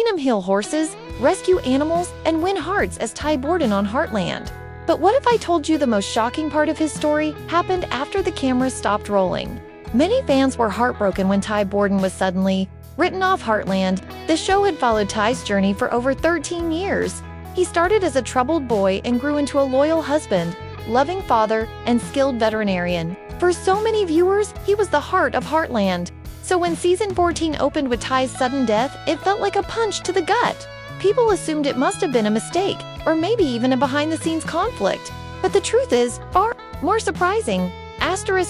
him heal horses, rescue animals, and win hearts as Ty Borden on Heartland. But what if I told you the most shocking part of his story happened after the cameras stopped rolling? Many fans were heartbroken when Ty Borden was suddenly written off Heartland. The show had followed Ty's journey for over 13 years. He started as a troubled boy and grew into a loyal husband, loving father, and skilled veterinarian. For so many viewers, he was the heart of Heartland. So when season 14 opened with Ty's sudden death, it felt like a punch to the gut. People assumed it must have been a mistake, or maybe even a behind-the-scenes conflict. But the truth is far more surprising.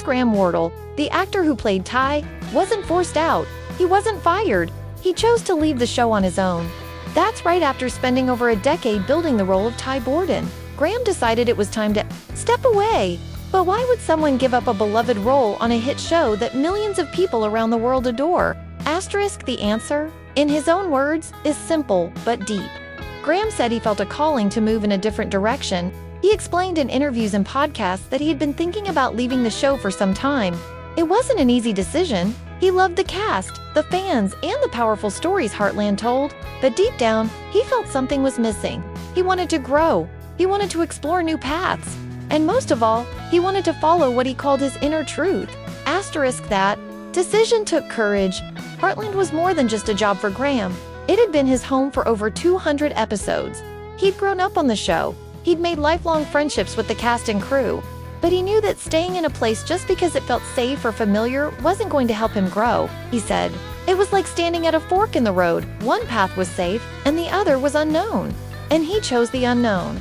Graham Wardle, the actor who played Ty, wasn't forced out. He wasn't fired. He chose to leave the show on his own. That's right, after spending over a decade building the role of Ty Borden, Graham decided it was time to step away. But why would someone give up a beloved role on a hit show that millions of people around the world adore? The answer, in his own words, is simple but deep. Graham said he felt a calling to move in a different direction. He explained in interviews and podcasts that he had been thinking about leaving the show for some time. It wasn't an easy decision. He loved the cast, the fans, and the powerful stories Heartland told, but deep down, he felt something was missing. He wanted to grow. He wanted to explore new paths. And most of all, he wanted to follow what he called his inner truth. That decision took courage. Heartland was more than just a job for Graham. It had been his home for over 200 episodes. He'd grown up on the show. He'd made lifelong friendships with the cast and crew. But he knew that staying in a place just because it felt safe or familiar wasn't going to help him grow. He said, "It was like standing at a fork in the road. One path was safe, and the other was unknown. And he chose the unknown."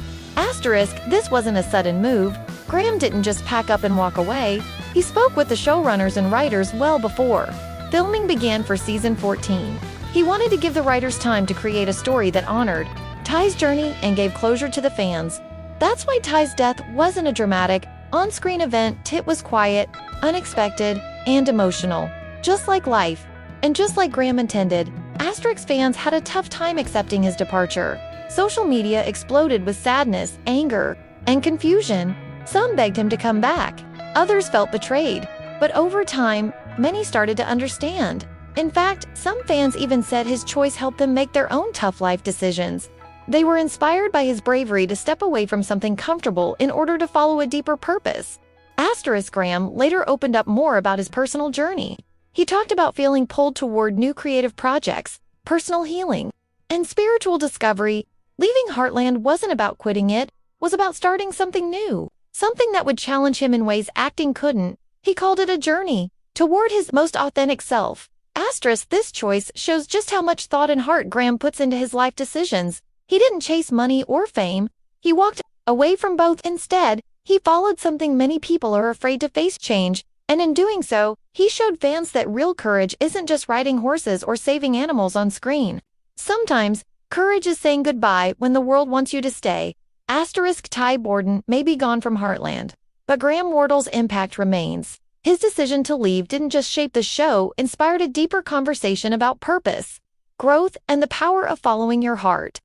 This wasn't a sudden move. Graham didn't just pack up and walk away. He spoke with the showrunners and writers well before filming began for season 14. He wanted to give the writers time to create a story that honored Ty's journey and gave closure to the fans. That's why Ty's death wasn't a dramatic, on-screen event. It was quiet, unexpected, and emotional. Just like life. And just like Graham intended, fans had a tough time accepting his departure. Social media exploded with sadness, anger, and confusion. Some begged him to come back. Others felt betrayed. But over time, many started to understand. In fact, some fans even said his choice helped them make their own tough life decisions. They were inspired by his bravery to step away from something comfortable in order to follow a deeper purpose. Graham later opened up more about his personal journey. He talked about feeling pulled toward new creative projects, personal healing, and spiritual discovery. Leaving Heartland wasn't about quitting, it was about starting something new, something that would challenge him in ways acting couldn't. He called it a journey toward his most authentic self. This choice shows just how much thought and heart Graham puts into his life decisions. He didn't chase money or fame. He walked away from both. Instead, he followed something many people are afraid to face: change. And in doing so, he showed fans that real courage isn't just riding horses or saving animals on screen. Sometimes, courage is saying goodbye when the world wants you to stay. Ty Borden may be gone from Heartland, but Graham Wardle's impact remains. His decision to leave didn't just shape the show, inspired a deeper conversation about purpose, growth, and the power of following your heart.